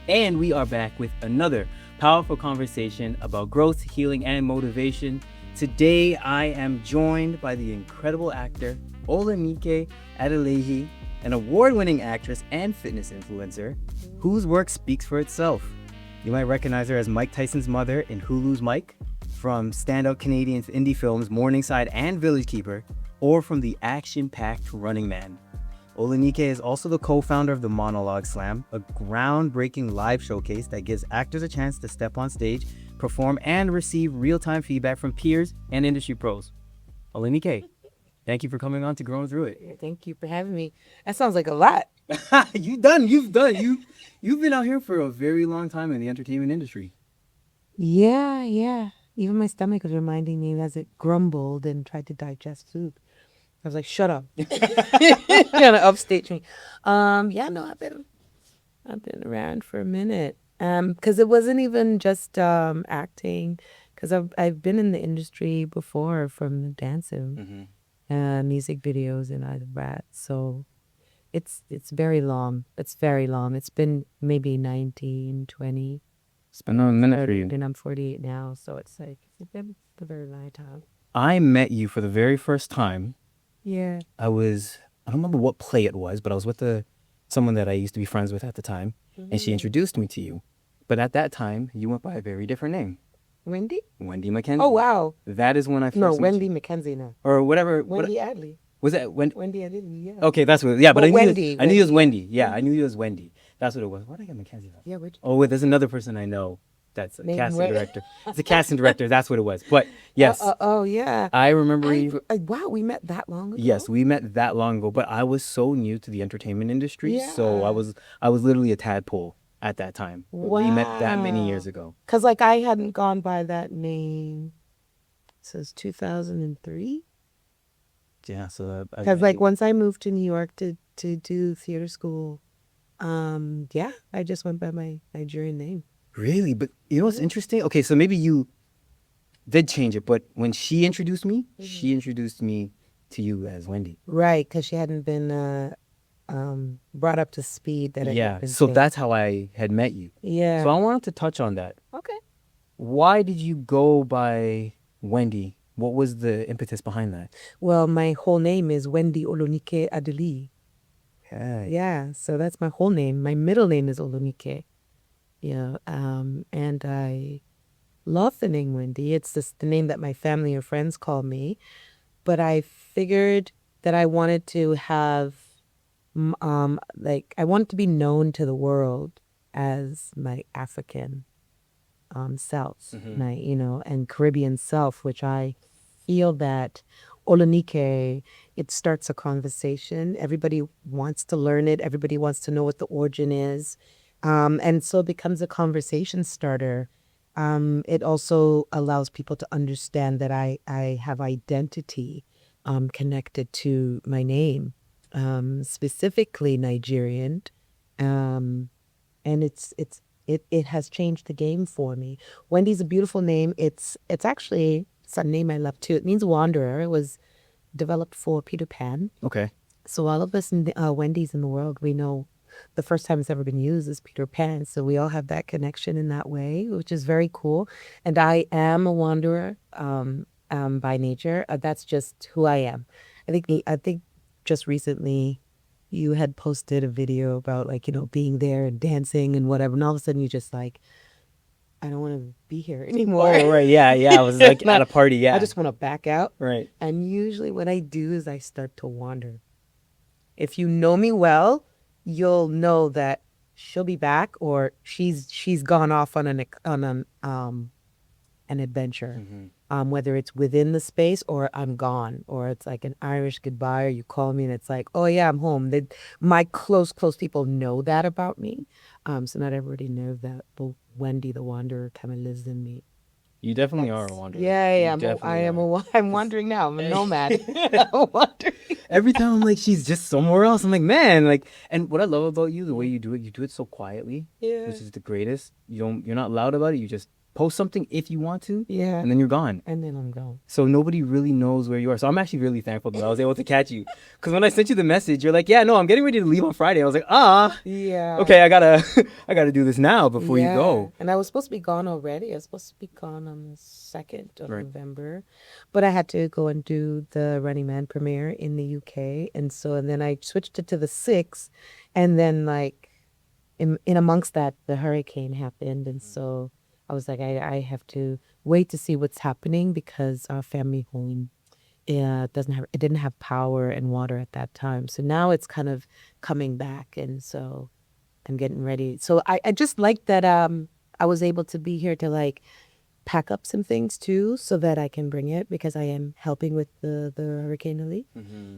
And we are back with another powerful conversation about growth, healing, and motivation. Today, I am joined by the incredible actor Olunike Adeliyi, an award-winning actress and fitness influencer whose work speaks for itself. You might recognize her as Mike Tyson's mother in Hulu's Mike, from standout Canadian indie films Morningside and Village Keeper, or from the action-packed Running Man. Olunike is also the co-founder of the Monologue Slam, a groundbreaking live showcase that gives actors a chance to step on stage, perform, and receive real-time feedback from peers and industry pros. Olunike, thank you for coming on to Growing Through It. Thank you for having me. That sounds like a lot. You've been out here for a very long time in the entertainment industry. Yeah. Even my stomach was reminding me as it grumbled and tried to digest food. I was like, shut up. Kind of upstage me. I've been around for a minute. Because it wasn't even just acting, because I've been in the industry before from dancing, music videos and all of that. So it's very long. It's very long. It's been maybe 19, 20. It's been a minute for you. And I'm 48 now, so it's been a very long time. I met you for the very first time. Yeah. I don't remember what play it was, but I was with someone that I used to be friends with at the time, and she introduced me to you. But at that time, you went by a very different name. Wendy? Wendy McKenzie. Oh, wow. That is when I first No, met Wendy you. McKenzie now. Or whatever. Wendy Adeliyi. Was that Wendy Adeliyi, yeah. Okay, that's what. Yeah, but I knew Wendy. I knew it was Wendy. Yeah, I knew it was Wendy. That's what it was. Why did I get McKenzie? Yeah, which? Oh, wait, there's another person I know that's a Name casting what? director. It's a casting director. That's what it was. But yes, Yeah. I remember you. Wow, we met that long ago? Yes, we met that long ago. But I was so new to the entertainment industry, so I was literally a tadpole at that time. Wow. We met that many years ago. Because, like, I hadn't gone by that name since 2003. Yeah, so Because, like, once I moved to New York to do theater school, I just went by my Nigerian name. Really? But you know what's interesting? Okay, so maybe you did change it, but when she introduced me to you as Wendy. Right, because she hadn't been brought up to speed. So that's how I had met you. Yeah. So I wanted to touch on that. Okay. Why did you go by Wendy? What was the impetus behind that? Well, my whole name is Wendy Olunike Adeliyi. Okay. Yeah, so that's my whole name. My middle name is Olunike. Yeah, and I love the name Wendy. It's just the name that my family or friends call me. But I figured that I wanted to have, I wanted to be known to the world as my African self, and Caribbean self, which I feel that Olunike, it starts a conversation. Everybody wants to learn it. Everybody wants to know what the origin is. And so it becomes a conversation starter. It also allows people to understand that I have identity connected to my name, specifically Nigerian. And it has changed the game for me. Wendy's a beautiful name. It's actually a name I love too. It means wanderer. It was developed for Peter Pan. Okay. So all of us Wendy's in the world, we know the first time it's ever been used is Peter Pan. So we all have that connection in that way, which is very cool. And I am a wanderer by nature. That's just who I am. I think just recently you had posted a video about being there and dancing and whatever. And all of a sudden you just I don't want to be here anymore. Oh, right. Yeah. I was like at a party. Yeah. I just want to back out. Right. And usually what I do is I start to wander. If you know me well, you'll know that she'll be back or she's gone off on an adventure. Whether it's within the space or I'm gone, or it's like an Irish goodbye, or you call me and it's like, oh yeah, I'm home. My close people know that about me. So not everybody knows that, but Wendy the Wanderer kind of lives in me. You definitely are a wanderer. Yeah. I'm wandering now. I'm a nomad. I'm wandering. Every time I'm like, she's just somewhere else. I'm like, man, and what I love about you, the way you do it so quietly, which is the greatest. You're not loud about it. You just post something if you want to, Yeah. and then you're gone. And then I'm gone. So nobody really knows where you are. So I'm actually really thankful that I was able to catch you. Because when I sent you the message, you're like, yeah, no, I'm getting ready to leave on Friday. I was like, Yeah. okay, I gotta I gotta do this now before you go. And I was supposed to be gone already. I was supposed to be gone on the 2nd of Right. November. But I had to go and do the Running Man premiere in the UK. And then I switched it to the 6th. And then, like, in amongst that, the hurricane happened. And so I was like, I have to wait to see what's happening because our family home it didn't have power and water at that time. So now it's kind of coming back. And so I'm getting ready. So I just like that I was able to be here to like pack up some things too so that I can bring it because I am helping with the Hurricane Elite.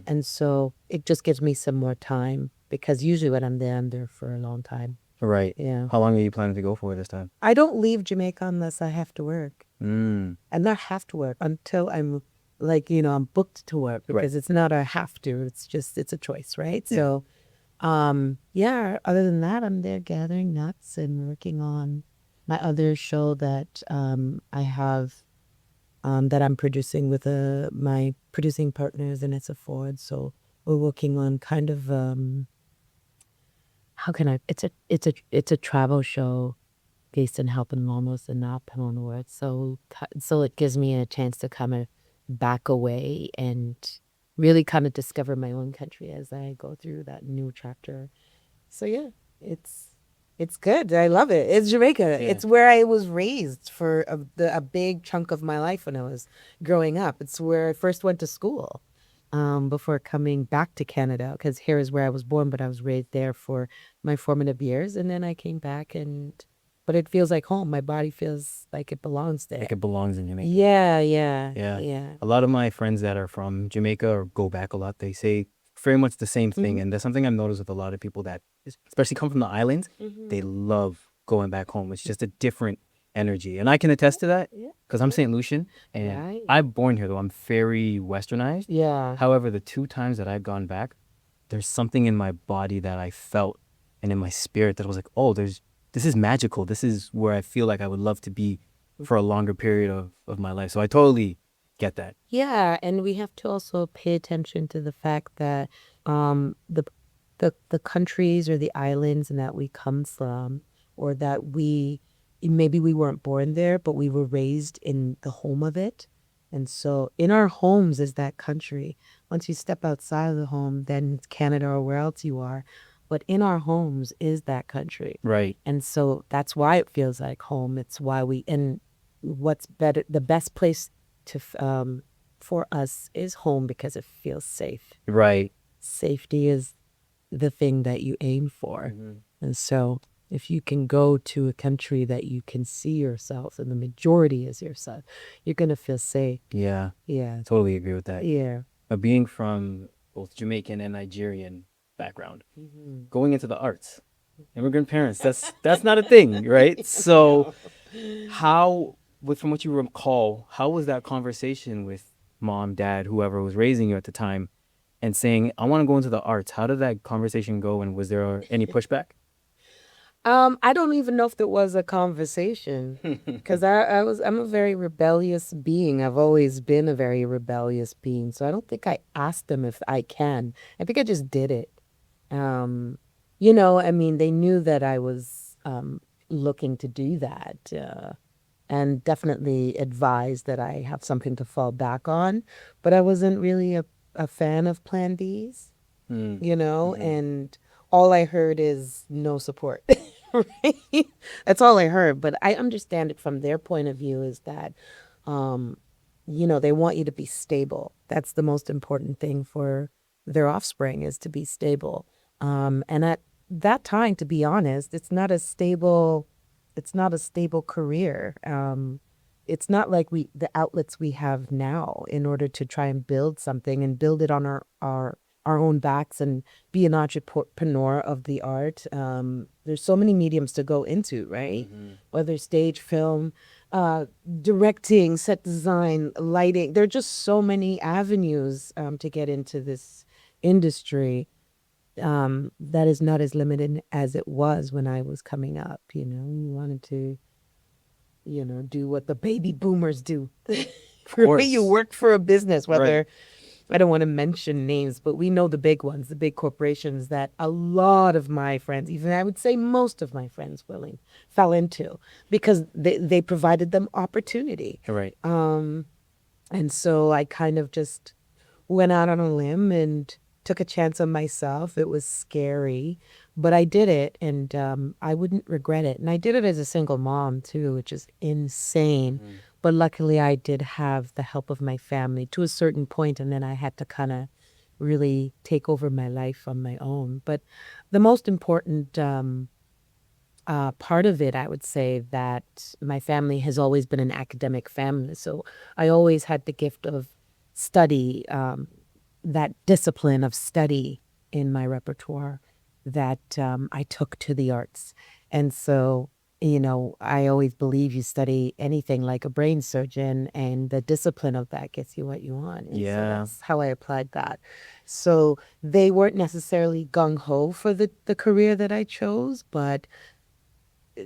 And so it just gives me some more time because usually when I'm there for a long time. Right. Yeah. How long are you planning to go for this time? I don't leave Jamaica unless I have to work. Mm. And not have to work until I'm like, I'm booked to work because it's not a have to. It's a choice, right? Yeah. So other than that, I'm there gathering nuts and working on my other show that I have that I'm producing with my producing partners, and it's a Ford. So we're working on kind of how can I? It's a travel show based in helping almost and not on words. So it gives me a chance to kind of back away and really kind of discover my own country as I go through that new chapter. So yeah, it's good. I love it. It's Jamaica. Yeah. It's where I was raised for a big chunk of my life when I was growing up. It's where I first went to school before coming back to Canada because here is where I was born, but I was raised there for my formative years. And then I came back but it feels like home. My body feels like it belongs there. Like it belongs in Jamaica. Yeah. A lot of my friends that are from Jamaica or go back a lot, they say very much the same thing. And there's something I've noticed with a lot of people that especially come from the islands, they love going back home. It's just a different energy. And I can attest to that because I'm St. Lucian and I'm born here though. I'm very westernized. Yeah. However, the 2 times that I've gone back, there's something in my body that I felt and in my spirit that I was like, oh, this is magical. This is where I feel like I would love to be for a longer period of my life. So I totally get that. Yeah, and we have to also pay attention to the fact that the countries or the islands and that we come from, or that maybe we weren't born there, but we were raised in the home of it. And so in our homes is that country. Once you step outside of the home, then it's Canada or where else you are. But in our homes is that country. Right. And so that's why it feels like home. It's why and what's better, the best place for us is home because it feels safe. Right. Safety is the thing that you aim for. And so if you can go to a country that you can see yourself and the majority is yourself, you're going to feel safe. Yeah. Yeah. Totally agree with that. Yeah. But being from both Jamaican and Nigerian background, going into the arts, immigrant parents, that's not a thing, right? So from what you recall, how was that conversation with mom, dad, whoever was raising you at the time and saying, I want to go into the arts? How did that conversation go and was there any pushback? I don't even know if there was a conversation because I'm a very rebellious being. I've always been a very rebellious being. So I don't think I asked them if I can. I think I just did it. I mean, they knew that I was looking to do that and definitely advised that I have something to fall back on. But I wasn't really a fan of Plan Bs, and all I heard is no support. Right? That's all I heard. But I understand it from their point of view is that, they want you to be stable. That's the most important thing for their offspring is to be stable. And at that time, to be honest, it's not a stable career. It's not like the outlets we have now in order to try and build something and build it on our own backs and be an entrepreneur of the art. There's so many mediums to go into, right? Whether stage, film, directing, set design, lighting. There are just so many avenues to get into this industry that is not as limited as it was when I was coming up. You wanted to do what the baby boomers do. Of Right? You course. work for a business, Right. whether I don't want to mention names, but we know the big ones, the big corporations that a lot of my friends, even I would say most of my friends, fell into because they provided them opportunity. Right. And so I kind of just went out on a limb and took a chance on myself. It was scary, but I did it, and I wouldn't regret it. And I did it as a single mom too, which is insane. But luckily, I did have the help of my family to a certain point, and then I had to kind of really take over my life on my own. But the most important part of it, I would say that my family has always been an academic family. So I always had the gift of study, that discipline of study in my repertoire that I took to the arts. And so, I always believe you study anything like a brain surgeon, and the discipline of that gets you what you want. And so Yeah. that's how I applied that. So they weren't necessarily gung ho for the career that I chose, but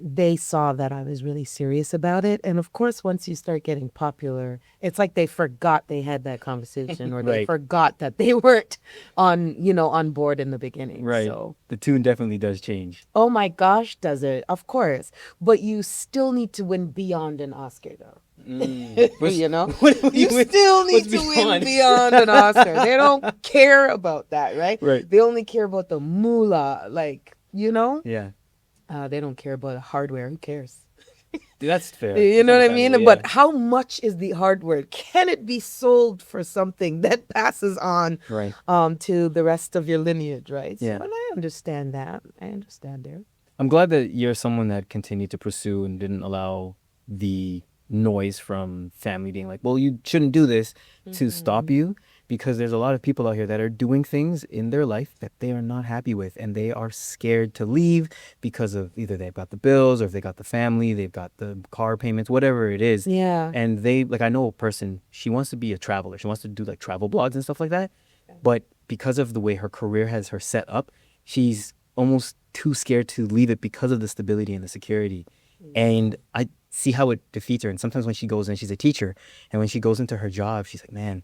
they saw that I was really serious about it. And of course, once you start getting popular, it's like they forgot they had that conversation or they Right. forgot that they weren't on board in the beginning. Right. So, The tune definitely does change. oh my gosh, does it? Of course. But you still need to win beyond an Oscar, though. What's, You know, what you still need what's to win beyond? beyond an Oscar. They don't care about that, right? Right. They only care about the moolah, Yeah. They don't care about the hardware. Who cares? That's fair. You That's know what I understandable, mean? yeah. But how much is the hardware? Can it be sold for something that passes on Right. to the rest of your lineage, right? Yeah. So, and I understand that. I understand there. I'm glad that you're someone that continued to pursue and didn't allow the noise from family being like, well, you shouldn't do this to stop you, because there's a lot of people out here that are doing things in their life that they are not happy with, and they are scared to leave because of either they've got the bills or if they got the family, they've got the car payments, whatever it is. Yeah. And they, like, I know a person, she wants to be a traveler. She wants to do like travel blogs and stuff like that. But because of the way her career has her set up, she's almost too scared to leave it because of the stability and the security. And I see how it defeats her. And sometimes when she goes in, she's a teacher, and when she goes into her job, she's like, man,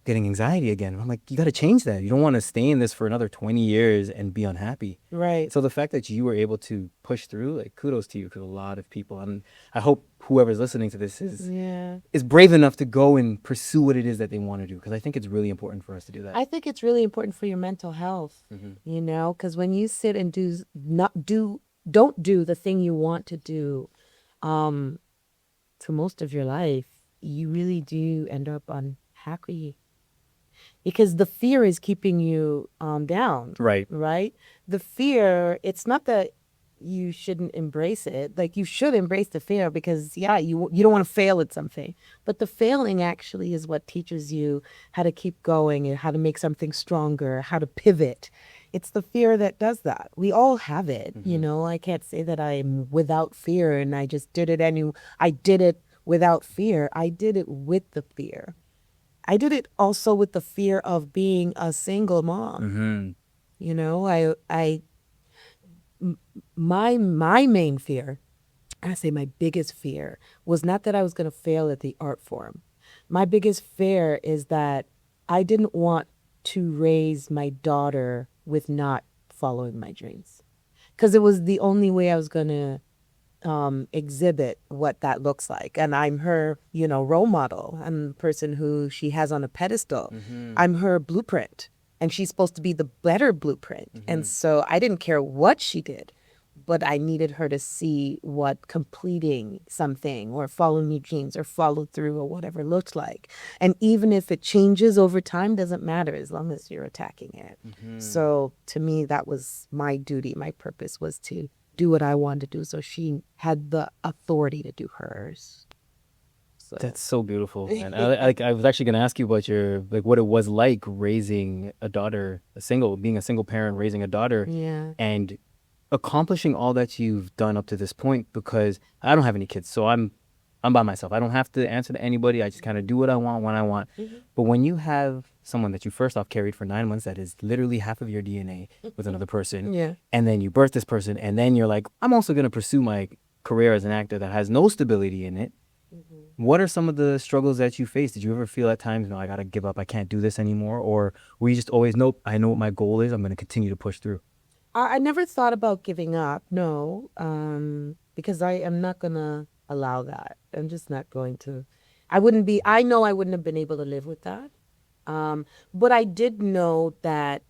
getting anxiety again. I'm like, you got to change that. You don't want to stay in this for another 20 years and be unhappy. Right. So the fact that you were able to push through, like, kudos to you, because a lot of people, and I hope whoever's listening to this Yeah. is brave enough to go and pursue what it is that they want to do, because I think it's really important for us to do that. I think it's really important for your mental health, because when you sit and don't do the thing you want to do, to most of your life, you really do end up unhappy because the fear is keeping you down. Right. Right? The fear, it's not that you shouldn't embrace it. Like, you should embrace the fear because, yeah, you don't want to fail at something. But the failing actually is what teaches you how to keep going and how to make something stronger, how to pivot. It's the fear that does that. We all have it. I can't say that I'm without fear and I just did it I did it without fear. I did it with the fear. I did it also with the fear of being a single mom. My main fear, I say my biggest fear, was not that I was going to fail at the art form. My biggest fear is that I didn't want to raise my daughter with not following my dreams, because it was the only way I was going to exhibit what that looks like. And I'm her, role model. I'm the person who she has on a pedestal. I'm her blueprint, and she's supposed to be the better blueprint. And so I didn't care what she did, but I needed her to see what completing something or following your dreams or follow through or whatever looked like. And even if it changes over time, doesn't matter as long as you're attacking it. So to me, that was my duty. My purpose was to do what I wanted to do, so she had the authority to do hers. So. That's so beautiful. And I was actually going to ask you about what it was like raising a daughter, being a single parent, raising a daughter, Yeah. and accomplishing all that you've done up to this point, because I don't have any kids, so I'm by myself. I don't have to answer to anybody. I just kind of do what I want when I want. But when you have someone that you first off carried for 9 months, that is literally half of your DNA with another person, Yeah. and then you birth this person, and then you're like, I'm also going to pursue my career as an actor that has no stability in it, what are some of the struggles that you face? Did you ever feel at times, no, I gotta give up, I can't do this anymore? Or were you just always, nope, I know what my goal is, I'm gonna continue to push through? I never thought about giving up, no, because I am not gonna allow that. I'm just not going to. I know I wouldn't have been able to live with that. But I did know that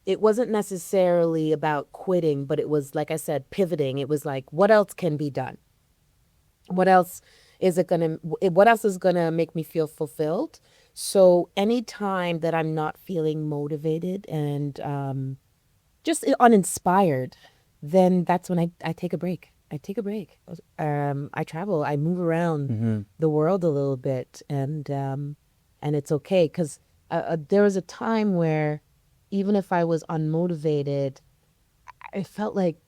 it wasn't necessarily about quitting, but it was, like I said, pivoting. It was like, what else can be done? What else what else is gonna make me feel fulfilled? So anytime that I'm not feeling motivated and just uninspired, then that's when I take a break. I take a break. I travel. I move around the world a little bit, and it's okay because there was a time where even if I was unmotivated, I felt like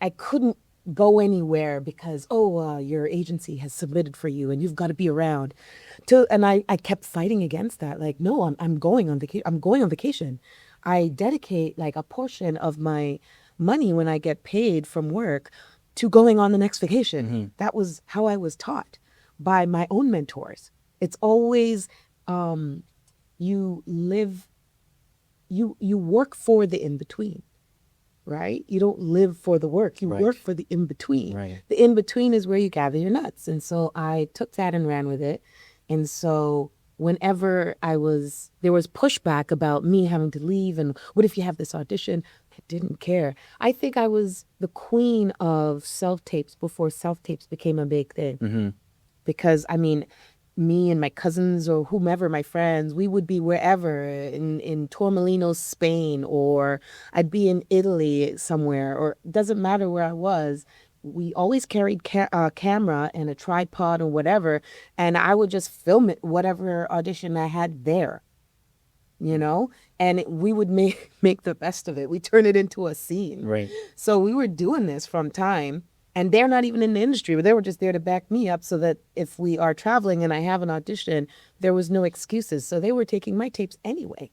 I couldn't go anywhere because your agency has submitted for you and you've got to be around and I kept fighting against that, like, no, I'm going on vacation. I'm going on vacation. I dedicate like a portion of my money when I get paid from work to going on the next vacation. That was how I was taught by my own mentors. It's always you live you work for the in between, right? You don't live for the work. You work for the in between. Right. The in between is where you gather your nuts. And so I took that and ran with it. And so whenever there was pushback about me having to leave and what if you have this audition, I didn't care. I think I was the queen of self-tapes before self-tapes became a big thing. Because I mean, me and my cousins or whomever, my friends, we would be wherever in Torremolinos, Spain, or I'd be in Italy somewhere, or it doesn't matter where I was. We always carried a camera and a tripod or whatever, and I would just film it, whatever audition I had there, and we would make the best of it. We turn it into a scene. Right. So we were doing this from time. And they're not even in the industry, but they were just there to back me up so that if we are traveling and I have an audition, there was no excuses. So they were taking my tapes anyway.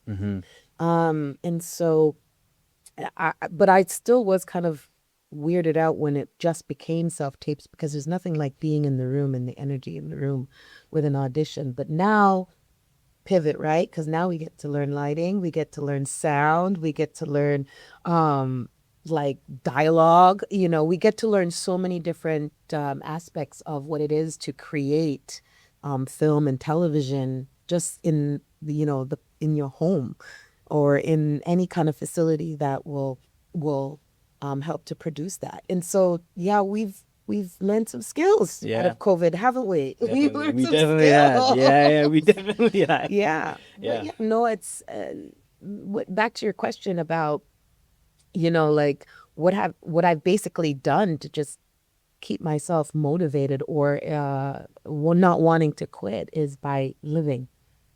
And so, but I still was kind of weirded out when it just became self-tapes because there's nothing like being in the room and the energy in the room with an audition. But now, pivot, right? Because now we get to learn lighting, we get to learn sound, we get to learn like dialogue, we get to learn so many different aspects of what it is to create film and television just in in your home or in any kind of facility that will help to produce that. And so we've learned some skills out of COVID, haven't we? Definitely. We've learned We some definitely skills. had. Yeah, we definitely had. Yeah. Yeah. But no, it's back to your question about like what I've basically done to just keep myself motivated or not wanting to quit is by living.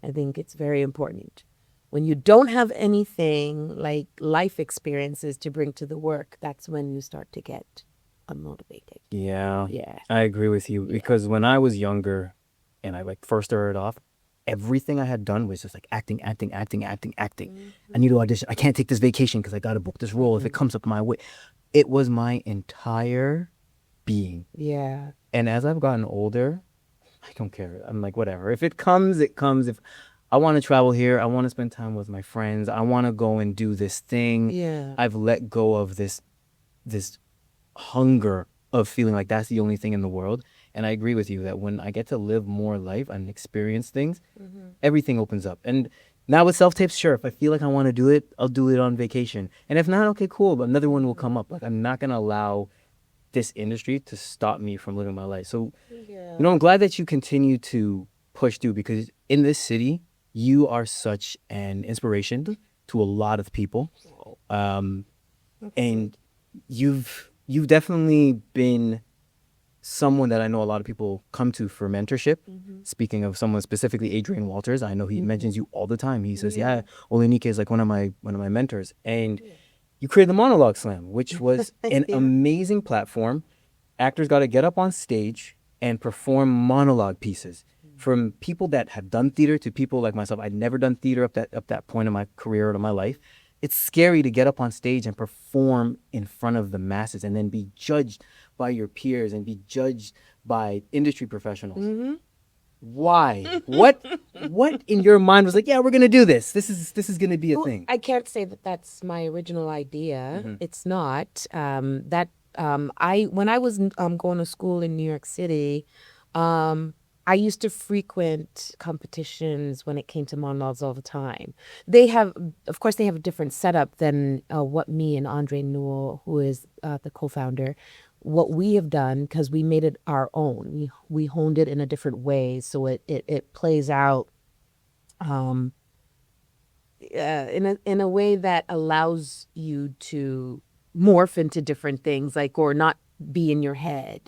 I think it's very important. When you don't have anything like life experiences to bring to the work, that's when you start to get unmotivated. Yeah. Yeah. I agree with you because when I was younger and I like first started off, everything I had done was just like acting. I need to audition. I can't take this vacation because I got to book this role if it comes up my way. It was my entire being. Yeah. And as I've gotten older, I don't care. I'm like, whatever. If it comes, it comes. If I want to travel here, I want to spend time with my friends, I want to go and do this thing. Yeah. I've let go of this hunger of feeling like that's the only thing in the world. And I agree with you that when I get to live more life and experience things, everything opens up. And now with self-tapes, sure, if I feel like I want to do it, I'll do it on vacation. And if not, okay, cool, but another one will come up. Like, I'm not going to allow this industry to stop me from living my life. So, I'm glad that you continue to push through because in this city, you are such an inspiration to a lot of people. And you've definitely been someone that I know a lot of people come to for mentorship. Speaking of someone specifically, Adrian Walters, I know he mentions you all the time. He says, yeah, Olunike is like one of my mentors. And you created the Monologue Slam, which was an amazing platform. Actors got to get up on stage and perform monologue pieces from people that have done theater to people like myself. I'd never done theater up that point in my career or in my life. It's scary to get up on stage and perform in front of the masses and then be judged by your peers and be judged by industry professionals. Mm-hmm. Why? What in your mind was like, yeah, we're gonna do this. This is gonna be a Well, thing. I can't say that that's my original idea. It's not. I when I was going to school in New York City, um, I used to frequent competitions when it came to monologues all the time. They have, of course, they have a different setup than what me and Andre Newell, who is the co-founder, what we have done, because we made it our own. We honed it in a different way, so it plays out um, in a way that allows you to morph into different things, like, or not be in your head,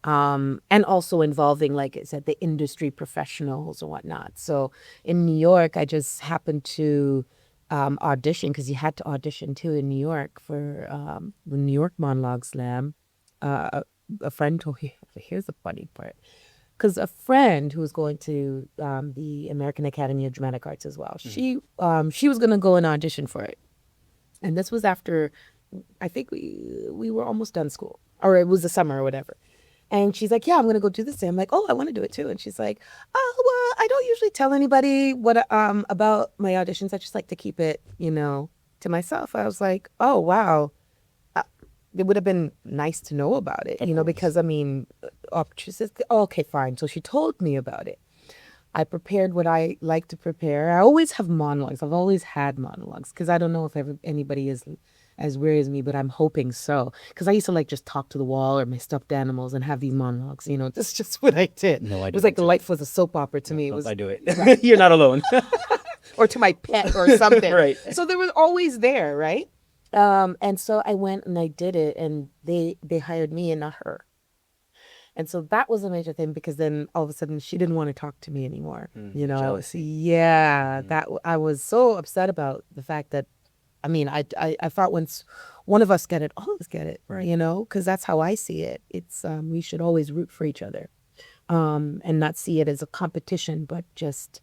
and also involving, like I said, the industry professionals and whatnot. So in New York, I just happened to audition, because you had to audition too in New York for the New York Monologue Slam. Uh, a friend told me, here's the funny part, because a friend who was going to the American Academy of Dramatic Arts as well, she was going to go and audition for it. And this was after, I think we were almost done school, or it was the summer or whatever. And she's like, yeah, I'm going to go do this. And I'm like, oh, I want to do it too. And she's like, oh, well, I don't usually tell anybody what about my auditions. I just like to keep it, to myself. I was like, oh, wow. It would have been nice to know about it, because I mean, she says, oh, okay, fine. So she told me about it. I prepared what I like to prepare. I always have monologues. I've always had monologues, because I don't know if anybody is as weird as me, but I'm hoping so. Because I used to just talk to the wall or my stuffed animals and have these monologues. That's just what I did. No, I It was do like it too. life was a soap opera to me. It was, I do it. You're not alone. or to my pet or something. Right. So they were always there, right? And so I went and I did it, and they hired me and not her. And so that was a major thing, because then all of a sudden she didn't want to talk to me anymore. Jealousy. Yeah, that I was so upset about the fact that, I mean, I thought once one of us get it, all of us get it, Right. because that's how I see it. It's we should always root for each other, and not see it as a competition, but just,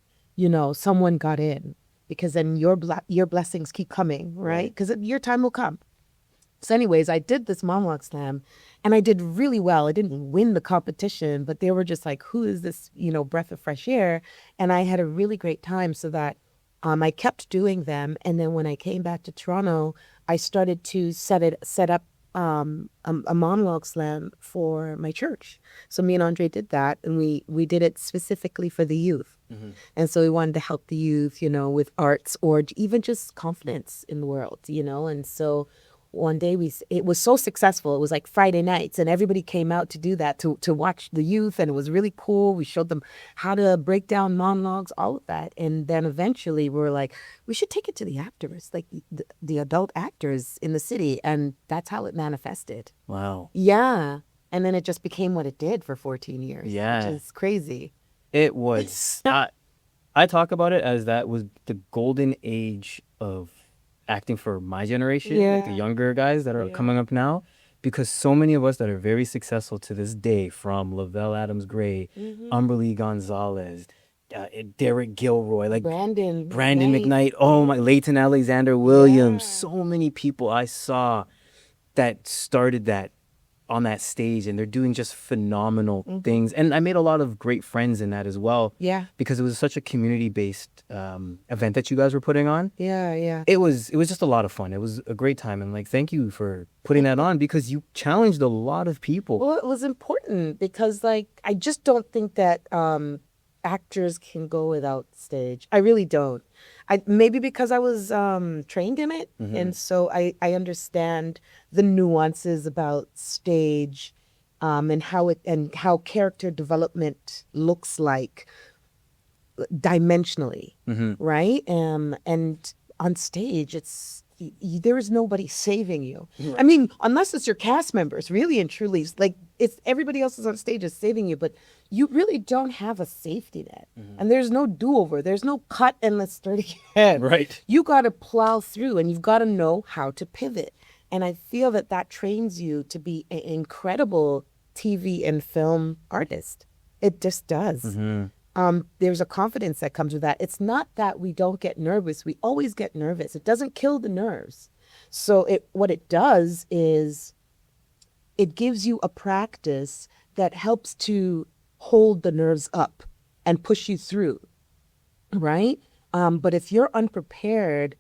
someone got in, because then your blessings keep coming, right? Because your time will come. So anyways, I did this monologue slam, and I did really well. I didn't win the competition, but they were just like, who is this, breath of fresh air? And I had a really great time, so that I kept doing them. And then when I came back to Toronto, I started to set up a monologue slam for my church. So me and Andre did that, and we did it specifically for the youth. And so we wanted to help the youth, with arts, or even just confidence in the world, And so one day it was so successful. It was like Friday nights, and everybody came out to do that, to watch the youth, and it was really cool. We showed them how to break down monologues, all of that. And then eventually we were like, we should take it to the actors, like the adult actors in the city. And that's how it manifested. Wow. Yeah. And then it just became what it did for 14 years. Yeah. Which is crazy. It was. I talk about it as that was the golden age of acting for my generation, like the younger guys that are coming up now, because so many of us that are very successful to this day, from Lavelle Adams Gray, Umberly Gonzalez, Derek Gilroy, like Brandon McKnight, oh my, Leighton Alexander Williams, so many people I saw that started that on that stage, and they're doing just phenomenal things. And I made a lot of great friends in that as well. Yeah. Because it was such a community-based event that you guys were putting on. Yeah. It was just a lot of fun. It was a great time, and thank you for putting that on, because you challenged a lot of people. Well, it was important, because I just don't think that actors can go without stage. I really don't. Maybe because I was trained in it, and so I understand the nuances about stage, and how character development looks like dimensionally, right? And on stage, there is nobody saving you. Right. I mean, unless it's your cast members, really and truly, it's everybody else is on stage is saving you, but you really don't have a safety net. And there's no do-over. There's no cut and let's start again. Right. You got to plow through, and you've got to know how to pivot. And I feel that trains you to be an incredible TV and film artist. It just does. There's a confidence that comes with that. It's not that we don't get nervous. We always get nervous. It doesn't kill the nerves. So what it does is it gives you a practice that helps to hold the nerves up and push you through, right? But if you're unprepared,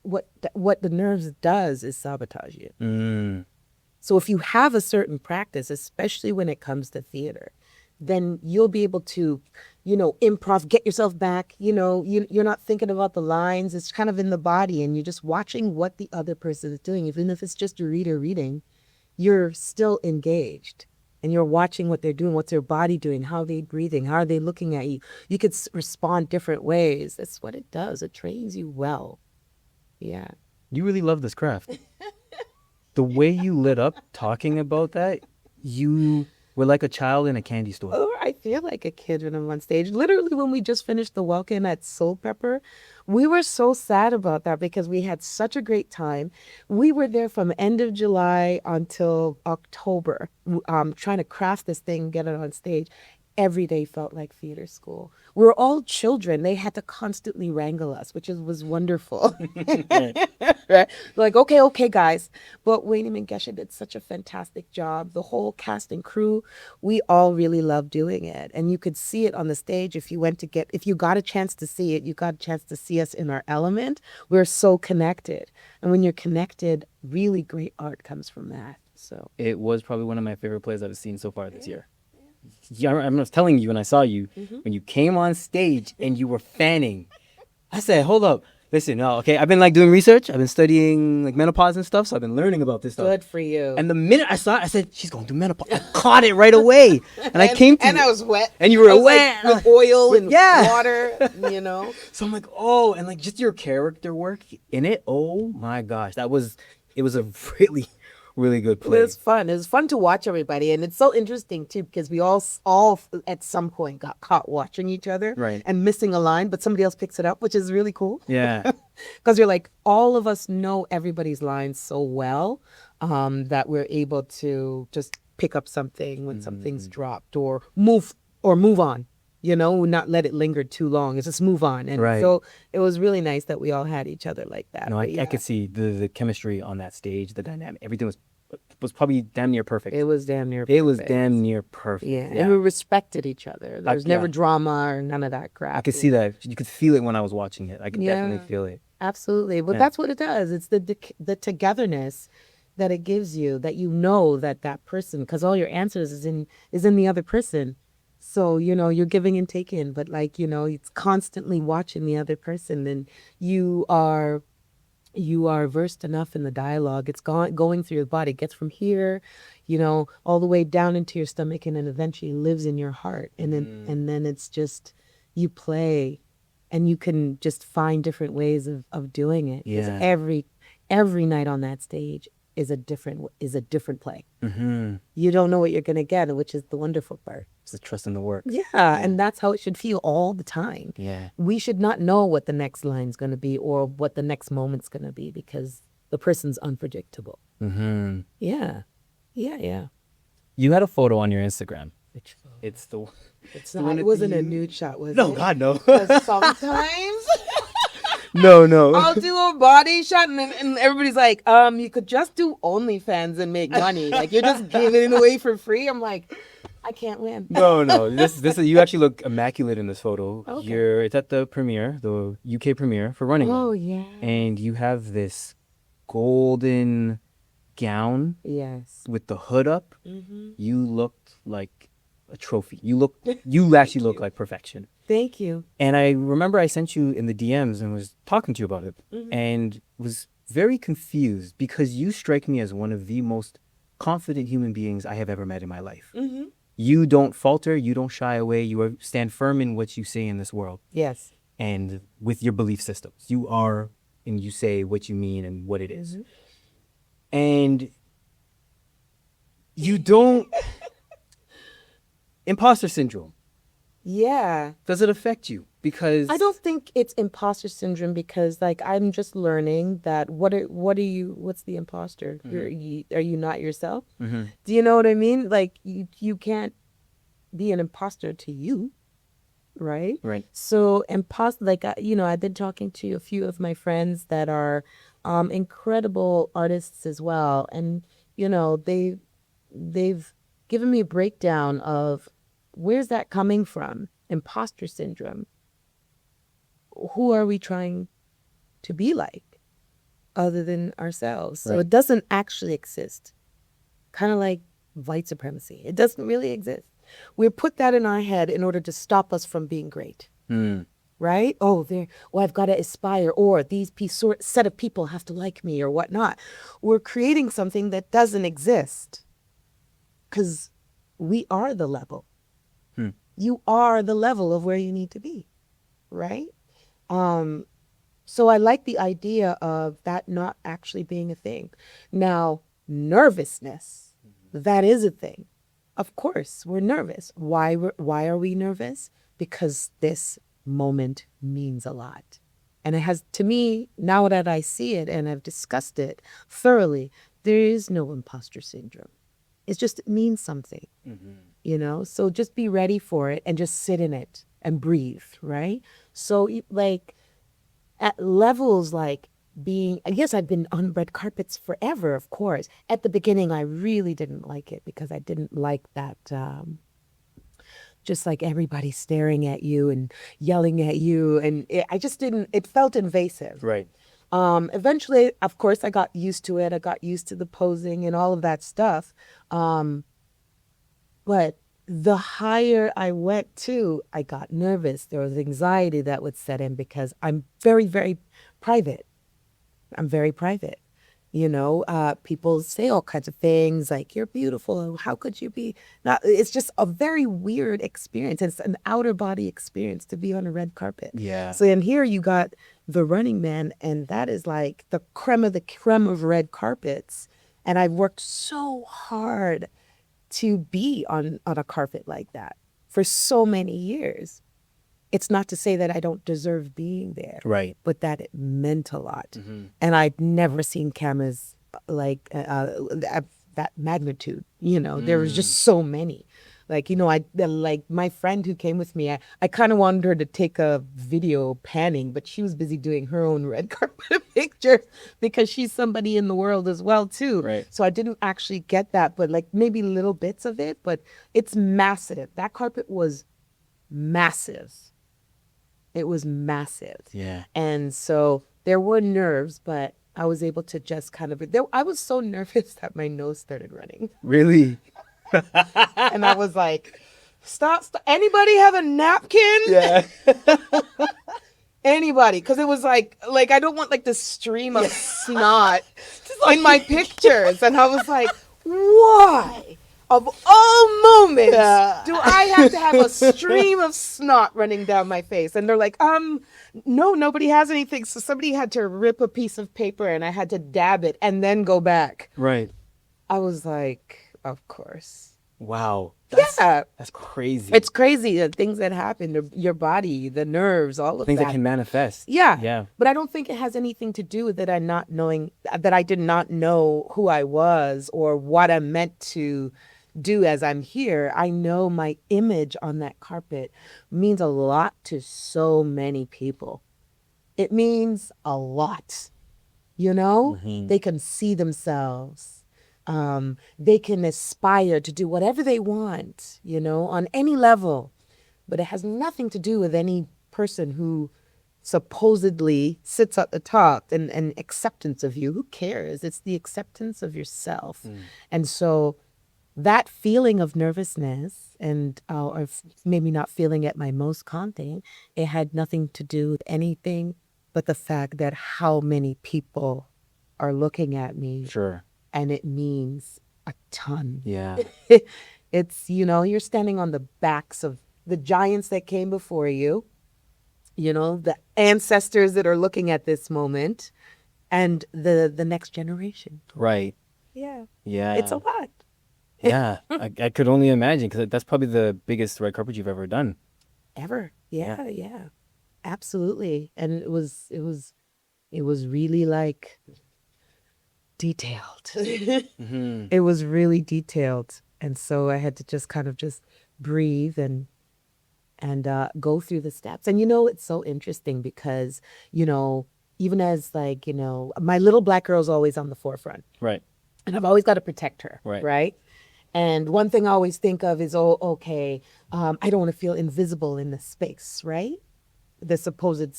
what the nerves does is sabotage you. Mm. So if you have a certain practice, especially when it comes to theater, then you'll be able to, improv, get yourself back. You're not thinking about the lines. It's kind of in the body, and you're just watching what the other person is doing. Even if it's just a reader reading, you're still engaged. And you're watching what they're doing, what's their body doing, how are they breathing, how are they looking at you. You could respond different ways. That's what it does. It trains you well. Yeah. You really love this craft. The way you lit up talking about that, you were like a child in a candy store. Oh, I feel like a kid when I'm on stage. Literally, when we just finished the walk-in at Soul Pepper, we were so sad about that because we had such a great time. We were there from end of July until October, trying to craft this thing, get it on stage. Every day felt like theater school. We were all children. They had to constantly wrangle us, which was wonderful. Right? Like, okay, guys. But Wayne Mengesha did such a fantastic job. The whole cast and crew, we all really loved doing it. And you could see it on the stage if you got a chance to see it, you got a chance to see us in our element. We're so connected. And when you're connected, really great art comes from that. So It was probably one of my favorite plays I've seen so far this year. Yeah, I was telling you when I saw you, when you came on stage and you were fanning, I said, hold up. Listen, okay, I've been doing research. I've been studying menopause and stuff, so I've been learning about this stuff. good for you. And the minute I saw it, I said, she's going through menopause. I caught it right away. And I came to And I was wet. And you were I was wet. with oil and Yeah. water, So I'm like, oh, and just your character work in it. Oh my gosh. It was a really, really good play. It was fun. It was fun to watch everybody. And it's so interesting, too, because we all at some point got caught watching each other Right. and missing a line, but somebody else picks it up, which is really cool. Yeah. Because you're like, all of us know everybody's lines so well that we're able to just pick up something when something's dropped or move on, not let it linger too long. It's just move on. And Right. so it was really nice that we all had each other like that. No, But I yeah, could see the chemistry on that stage, the dynamic. Everything was probably damn near perfect. it was damn near It was perfect. damn near perfect. Yeah, and we respected each other. There was never yeah. drama or none of that crap. I could see that. You could feel it when I was watching it. I could definitely feel it. Absolutely. But Yeah. that's what it does. It's the togetherness that it gives you, that that person, because all your answers is in the other person. So, you're giving and taking, but it's constantly watching the other person, and you are versed enough in the dialogue. It's going through your body. It gets from here, all the way down into your stomach, and then eventually lives in your heart. And then it's just, you play, and you can just find different ways of doing it. 'Cause Yeah. every night on that stage is a different play. Mm-hmm. You don't know what you're gonna get, which is the wonderful part. Just trust in the work. Yeah, and that's how it should feel all the time. Yeah. We should not know what the next line's going to be or what the next moment's going to be because the person's unpredictable. Mm-hmm. Yeah. Yeah. You had a photo on your Instagram. Which photo? It's the It's the not, one it at wasn't the- a nude shot, was No, it? God, no. 'Cause sometimes No. I'll do a body shot and everybody's like, you could just do OnlyFans and make money. Like, you're just giving it away for free. I'm like, I can't win. No. This you actually look immaculate in this photo. Okay. It's at the premiere, the UK premiere for Running Man. Oh, yeah. And you have this golden gown Yes. with the hood up. Mm-hmm. You looked like a trophy. You actually look like perfection. Thank you. And I remember I sent you in the DMs and was talking to you about it and was very confused because you strike me as one of the most confident human beings I have ever met in my life. Mm-hmm. You don't falter. You don't shy away. Stand firm in what you say in this world Yes. and with your belief systems. You are, and you say what you mean and what it is. And you don't... Imposter syndrome. Yeah. Does it affect you? Because I don't think it's imposter syndrome because I'm just learning that what's the imposter? Are you not yourself? Mm-hmm. Do you know what I mean? Like you can't be an imposter to you, right? Right. So I've been talking to a few of my friends that are incredible artists as well, and they've given me a breakdown of where's that coming from? Imposter syndrome. Who are we trying to be like other than ourselves? So it doesn't actually exist. Kind of like white supremacy. It doesn't really exist. We put that in our head in order to stop us from being great. Right? Oh, I've got to aspire, or these set of people have to like me or whatnot. We're creating something that doesn't exist because we are the level. You are the level of where you need to be, right? So I like the idea of that not actually being a thing. Now, nervousness, that is a thing. Of course, we're nervous. Why are we nervous? Because this moment means a lot. And it has, to me, now that I see it and I've discussed it thoroughly, there is no imposter syndrome. It's just, it means something, So just be ready for it and just sit in it and breathe, right? So like at levels like being, I guess I've been on red carpets forever, of course. At the beginning, I really didn't like it because I didn't like that, just like everybody staring at you and yelling at you. And I just didn't, it felt invasive. Right. Eventually, of course, I got used to it. I got used to the posing and all of that stuff. But the higher I went to, I got nervous. There was anxiety that would set in because I'm very, very private. I'm very private. People say all kinds of things like, you're beautiful. How could you be? Not, it's just a very weird experience. It's an outer body experience to be on a red carpet. Yeah. So in here you got the Running Man, and that is like the creme of red carpets. And I've worked so hard to be on a carpet like that for so many years. It's not to say that I don't deserve being there, right? But that it meant a lot. And I'd never seen cameras like that magnitude. There was just so many. Like, like my friend who came with me, I kind of wanted her to take a video panning, but she was busy doing her own red carpet picture because she's somebody in the world as well, too. Right. So I didn't actually get that, but like maybe little bits of it, but it's massive. That carpet was massive. It was massive. Yeah. And so there were nerves, but I was able to just kind of, I was so nervous that my nose started running. Really? And I was like, stop. Anybody have a napkin? Yeah. Anybody? Because it was like I don't want like the stream of snot in my pictures. And I was like, why? Of all moments, do I have to have a stream of snot running down my face? And they're like, no, nobody has anything. So somebody had to rip a piece of paper and I had to dab it and then go back. Right. I was like, of course. Wow. That's crazy. It's crazy, the things that happen, your body, the nerves, all of things that. That can manifest. Yeah. Yeah. But I don't think it has anything to do with that I did not know who I was or what I meant to do as I'm here. I know my image on that carpet means a lot to so many people. It means a lot. They can see themselves. They can aspire to do whatever they want, on any level. But it has nothing to do with any person who supposedly sits at the top and acceptance of you. Who cares? It's the acceptance of yourself. And so that feeling of nervousness and or maybe not feeling at my most confident, it had nothing to do with anything but the fact that how many people are looking at me. Sure. And it means a ton. Yeah. It's, you're standing on the backs of the giants that came before you, the ancestors that are looking at this moment and the next generation. Right. Yeah. Yeah. It's a lot. Yeah. I could only imagine because that's probably the biggest red carpet you've ever done. Ever. Yeah. Absolutely. And it was really like detailed. It was really detailed. And so I had to just kind of just breathe and go through the steps. And it's so interesting because, even as like, my little black girl's always on the forefront. Right. and I've always got to protect her, Right. right? And one thing I always think of is, oh, okay, I don't want to feel invisible in the space, right? The supposed,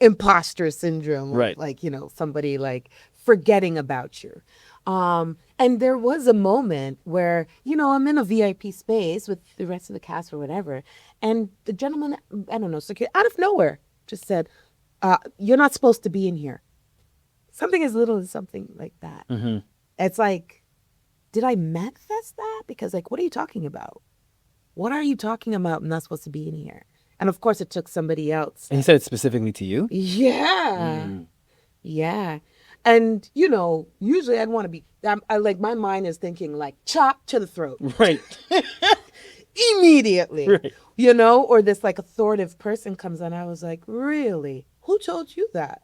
imposter syndrome, of, Right. like, somebody like forgetting about you. And there was a moment where, I'm in a VIP space with the rest of the cast or whatever, and the gentleman, I don't know, security, out of nowhere, just said, "You're not supposed to be in here." Something as little as something like that. Mm-hmm. It's like, did I manifest that? Because, like, what are you talking about? What are you talking about? I'm not supposed to be in here. And of course, it took somebody else. And he said it specifically to you? Yeah. Yeah. And, usually I'd want to be, I like, my mind is thinking like chop to the throat. Right. Immediately. Right. Or this like authoritative person comes on. I was like, really? Who told you that?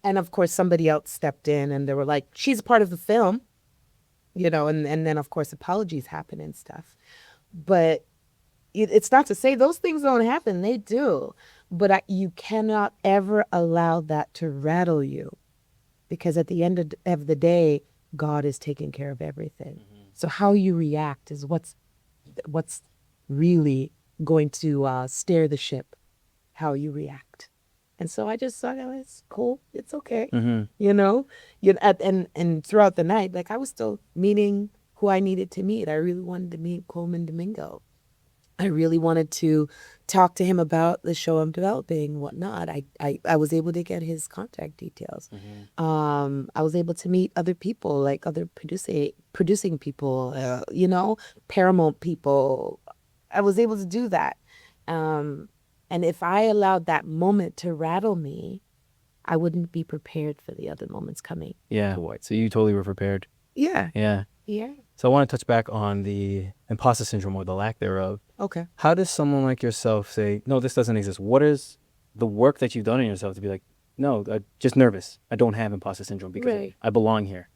And of course, somebody else stepped in and they were like, she's a part of the film, and then of course, apologies happen and stuff. But it's not to say those things don't happen. They do. But you cannot ever allow that to rattle you, because at the end of the day, God is taking care of everything. So how you react is what's really going to steer the ship, how you react. And so I just thought, oh, it's cool. It's okay. And throughout the night, like, I was still meeting who I needed to meet. I really wanted to meet Coleman Domingo. I really wanted to talk to him about the show I'm developing and whatnot. I was able to get his contact details. I was able to meet other people, like other producing people, Paramount people. I was able to do that. And if I allowed that moment to rattle me, I wouldn't be prepared for the other moments coming. Yeah. So you totally were prepared. Yeah. Yeah. Yeah. So I want to touch back on the imposter syndrome, or the lack thereof. Okay. How does someone like yourself say, no, this doesn't exist? What is the work that you've done in yourself to be like, no, I'm just nervous. I don't have imposter syndrome because Right. I belong here.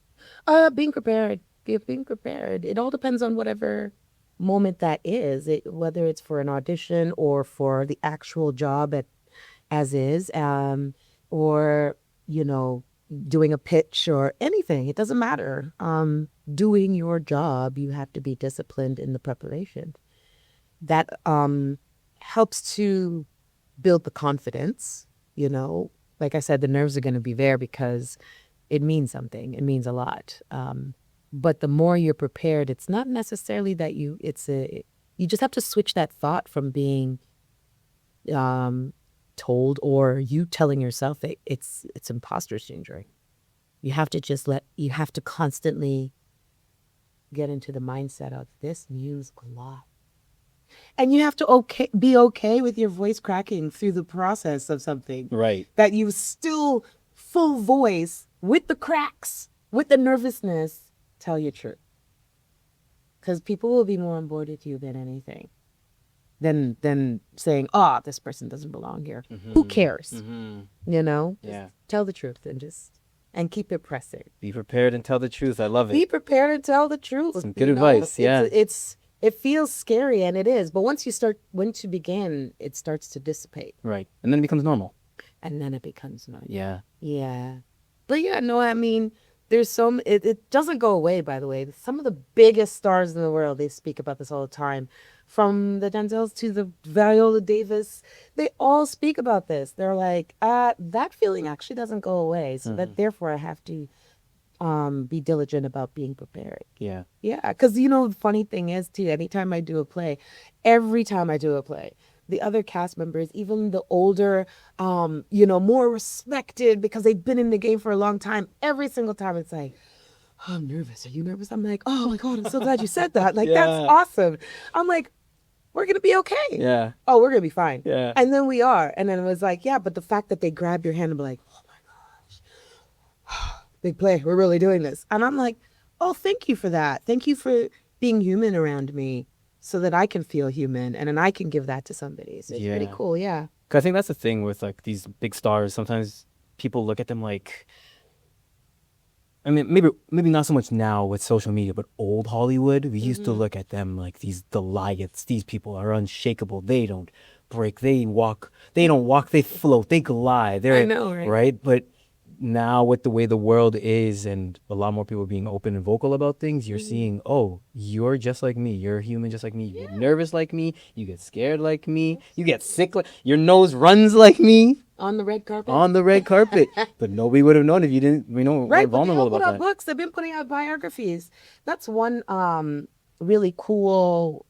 Being prepared. Being prepared. It all depends on whatever moment that is, whether it's for an audition or for the actual job as is, or, doing a pitch or anything. It doesn't matter. Doing your job, you have to be disciplined in the preparation. That helps to build the confidence, Like I said, the nerves are going to be there because it means something. It means a lot. But the more you're prepared, it's not necessarily that you just have to switch that thought from being told or you telling yourself that it's imposter syndrome. You have to constantly get into the mindset of, this means a lot. And you have to be okay with your voice cracking through the process of something. Right. That you still full voice with the cracks, with the nervousness, tell your truth. Because people will be more on board with you than anything. Than saying, this person doesn't belong here. Who cares? Yeah. Just tell the truth and keep it pressing. Be prepared and tell the truth. I love it. Be prepared and tell the truth. Some good advice. Yeah. It feels scary, and it is. But once you begin, it starts to dissipate. Right. And then it becomes normal. And then it becomes normal. Yeah. Yeah. But yeah, no, I mean, there's it doesn't go away, by the way. Some of the biggest stars in the world, they speak about this all the time. From the Denzels to the Viola Davis, they all speak about this. They're like, that feeling actually doesn't go away. So that therefore I have to be diligent about being prepared. Yeah. Yeah. Because, the funny thing is, too, every time I do a play, the other cast members, even the older, more respected because they've been in the game for a long time, every single time it's like, oh, I'm nervous. Are you nervous? I'm like, oh my God, I'm so glad you said that. Like, That's awesome. I'm like, we're going to be okay. Yeah. Oh, we're going to be fine. Yeah. And then we are. And then it was like, yeah, but the fact that they grab your hand and be like, oh my gosh, big play, we're really doing this. And I'm like, oh, thank you for that. Thank you for being human around me so that I can feel human and then I can give that to somebody. So it's pretty cool. Yeah. 'Cause I think that's the thing with like these big stars. Sometimes people look at them like, I mean, maybe not so much now with social media, but old Hollywood, we used to look at them like these Goliaths. These people are unshakable. They don't break. They don't walk. They float. They glide. I know, right? Right? But now with the way the world is and a lot more people being open and vocal about things, you're seeing, oh, you're just like me. You're a human just like me. You get nervous like me. You get scared like me. You get sick like your nose runs like me On the red carpet. on the red carpet. But nobody would have known if you didn't, we're Right, but they vulnerable all put about out that. books. They've been putting out biographies. That's one really cool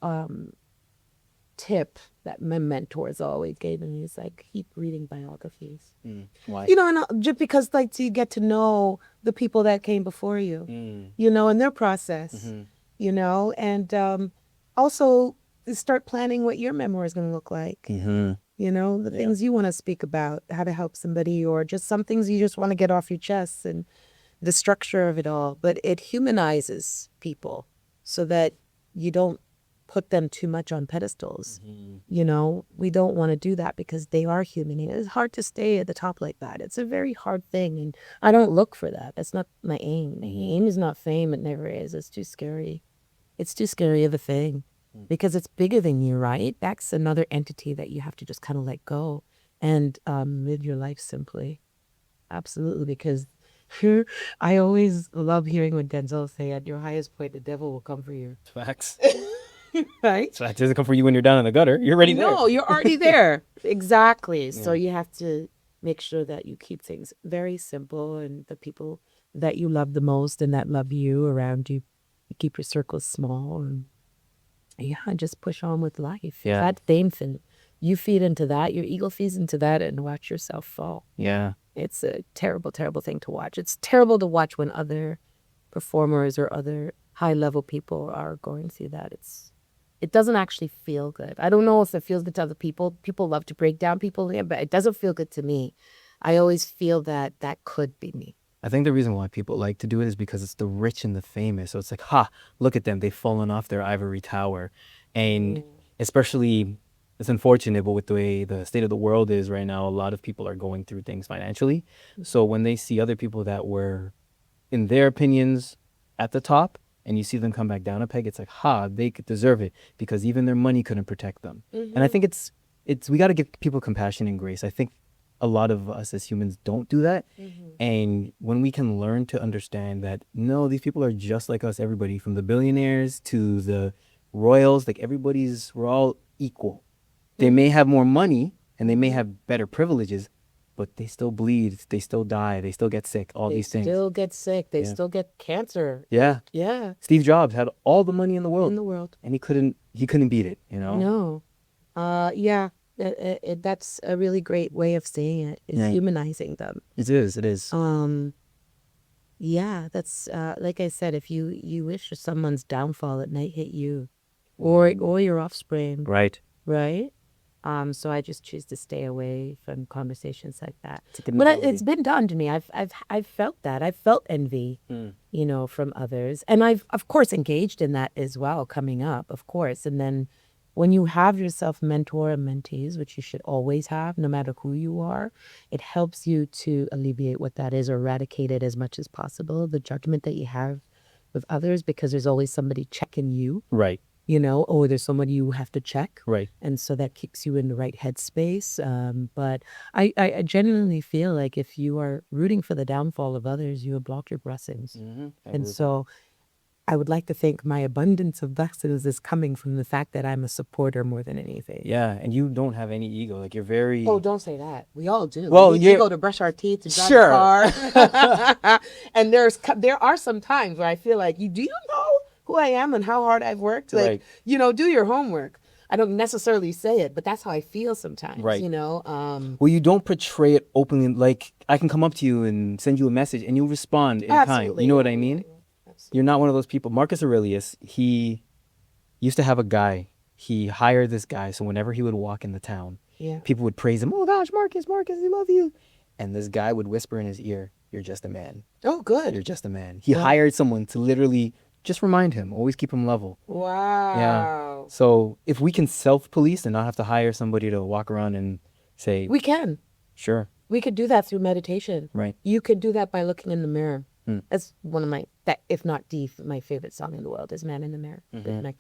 tip that my mentors always gave me. Is like, keep reading biographies. Why? You know, and just because like to get to know the people that came before you, you know, and their process, you know, and also start planning what your memoir is going to look like. You know, the things you want to speak about, how to help somebody, or just some things you just want to get off your chest, and the structure of it all. But it humanizes people so that you don't put them too much on pedestals. You know, we don't want to do that because they are human. It's hard to stay at the top like that. It's a very hard thing. And I don't look for that. That's not my aim. My aim is not fame. It never is. It's too scary. It's too scary of a thing because it's bigger than you, right? That's another entity that you have to just kind of let go and live your life simply. Absolutely. Because I always love hearing when Denzel say, at your highest point, the devil will come for you. Facts. Right? So that doesn't come for you when you're down in the gutter. You're already there. No, you're already there. Exactly. So you have to make sure that you keep things very simple, and the people that you love the most and that love you around you, you keep your circles small, and just push on with life. Yeah. That same thing. You feed into that, your ego feeds into that, and watch yourself fall. Yeah. It's a terrible, terrible thing to watch. It's terrible to watch when other performers or other high-level people are going through that. It doesn't actually feel good. I don't know if it feels good to other people. People love to break down people, but it doesn't feel good to me. I always feel that that could be me. I think the reason why people like to do it is because it's the rich and the famous. So it's like, ha, look at them. They've fallen off their ivory tower. And especially, it's unfortunate, but with the way the state of the world is right now, a lot of people are going through things financially. So when they see other people that were, in their opinions, at the top, and you see them come back down a peg, it's like, ha, they could deserve it because even their money couldn't protect them. And I think it's we got to give people compassion and grace. I think a lot of us as humans don't do that. And when we can learn to understand that, no, these people are just like us, everybody from the billionaires to the royals, like we're all equal. They may have more money and they may have better privileges, but they still bleed, they still die, they still get sick, these things. They still get sick. They still get cancer. Yeah. Yeah. Steve Jobs had all the money in the world. And he couldn't beat it, you know? No. Yeah. That's a really great way of saying it, is humanizing them. It is. Yeah, that's like I said, if you wish for someone's downfall, it might hit you or your offspring. Right. Right? So I just choose to stay away from conversations like that. But it's been done to me. I've felt that. I've felt envy, you know, from others. And I've, of course, engaged in that as well coming up, of course. And then when you have yourself mentor and mentees, which you should always have, no matter who you are, it helps you to alleviate what that is or eradicate it as much as possible, the judgment that you have with others, because there's always somebody checking you. Right. You know, or there's somebody you have to check. Right. And so that kicks you in the right headspace. But I genuinely feel like if you are rooting for the downfall of others, you have blocked your blessings. And so I would like to think my abundance of blessings is coming from the fact that I'm a supporter more than anything. Yeah, and you don't have any ego. Like, you're very... Oh, don't say that. We all do. Well, we need ego to brush our teeth, to drive a car. And there are some times where I feel like, do you know who I am and how hard I've worked? Like, you know, do your homework. I don't necessarily say it, but that's how I feel sometimes, you know? Well, you don't portray it openly. Like, I can come up to you and send you a message and you'll respond in kind. You know what I mean? You're not one of those people. Marcus Aurelius, he used to have a guy. He hired this guy, so whenever he would walk in the town, people would praise him. Oh, gosh, Marcus, we love you. And this guy would whisper in his ear, you're just a man. Oh, good. You're just a man. He hired someone to literally just remind him, always keep him level. Wow. Yeah. So if we can self-police and not have to hire somebody to walk around and say... We can. Sure. We could do that through meditation. Right. You could do that by looking in the mirror. That's one of my, if not my favorite song in the world is "Man in the Mirror"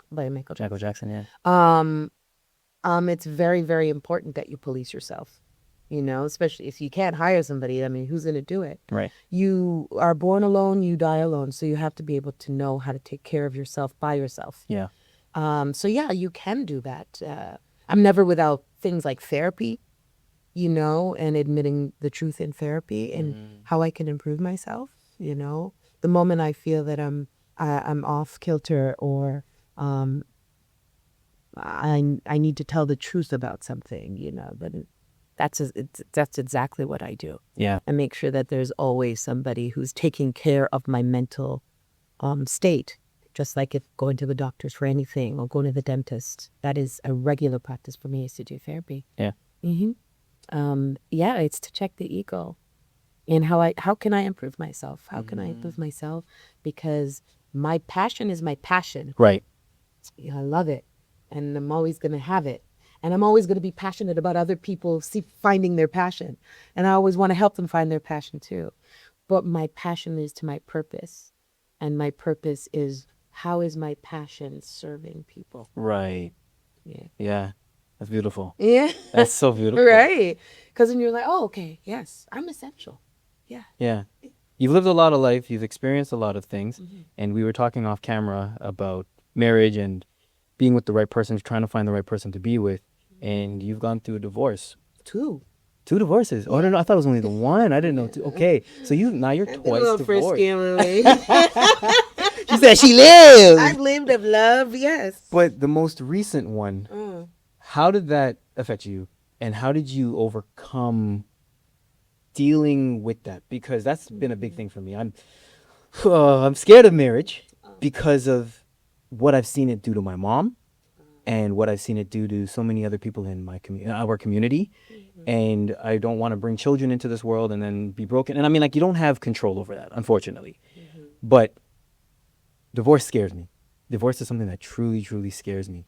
by Michael Jackson. Yeah. It's very, very important that you police yourself. especially if you can't hire somebody. I mean, who's going to do it? Right. You are born alone, you die alone. So you have to be able to know how to take care of yourself by yourself. Yeah. So yeah, you can do that. I'm never without things like therapy, and admitting the truth in therapy and how I can improve myself. The moment I feel that I'm off kilter, or I need to tell the truth about something, but that's exactly what I do. Yeah. I make sure that there's always somebody who's taking care of my mental state, just like if going to the doctors for anything or going to the dentist. That is a regular practice for me, is to do therapy. Yeah. Yeah, it's to check the ego and how can I improve myself? How can I improve myself? Because my passion is my passion. Right. I love it, and I'm always going to have it. And I'm always going to be passionate about other people finding their passion. And I always want to help them find their passion too. But my passion is to my purpose. And my purpose is, how is my passion serving people? Right. Yeah. Yeah. That's beautiful. Yeah. That's so beautiful. Right. Because then you're like, oh, okay, yes, I'm essential. Yeah. Yeah. You've lived a lot of life. You've experienced a lot of things. And we were talking off camera about marriage and being with the right person, trying to find the right person to be with. And you've gone through a divorce. Two. 2 divorces. Oh, no, I thought it was only the one. I didn't know. Okay. So now you're twice divorced. She said she lived. I've lived of love, yes. But the most recent one, how did that affect you? And how did you overcome dealing with that? Because that's been a big thing for me. I'm scared of marriage because of what I've seen it do to my mom and what I've seen it do to so many other people in our community. And I don't want to bring children into this world and then be broken. And I mean, like, you don't have control over that, unfortunately. But divorce scares me. Divorce is something that truly, truly scares me.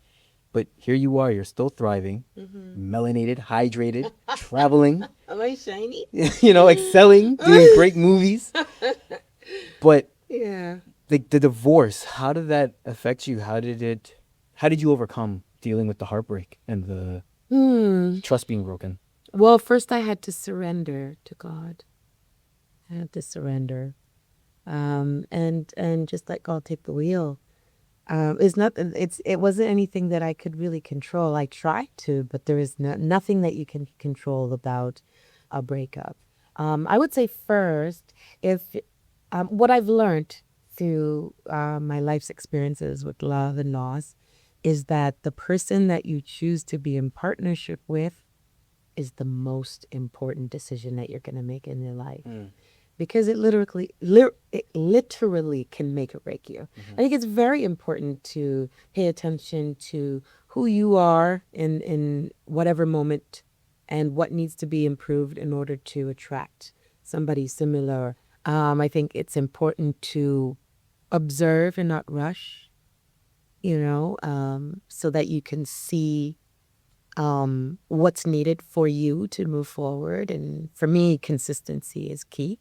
But here you are, you're still thriving, melanated, hydrated, traveling. Am I shiny? Excelling, doing great movies. But Yeah. the divorce, how did that affect you? How did you overcome dealing with the heartbreak and the trust being broken? Well, first I had to surrender to God. I had to surrender, and just let God take the wheel. It wasn't anything that I could really control. I tried to, but there is nothing that you can control about a breakup. I would say first, if what I've learned through my life's experiences with love and loss is that the person that you choose to be in partnership with is the most important decision that you're going to make in your life. Because it literally can make or break you. I think it's very important to pay attention to who you are in whatever moment and what needs to be improved in order to attract somebody similar. I think it's important to observe and not rush, so that you can see what's needed for you to move forward. And for me, consistency is key.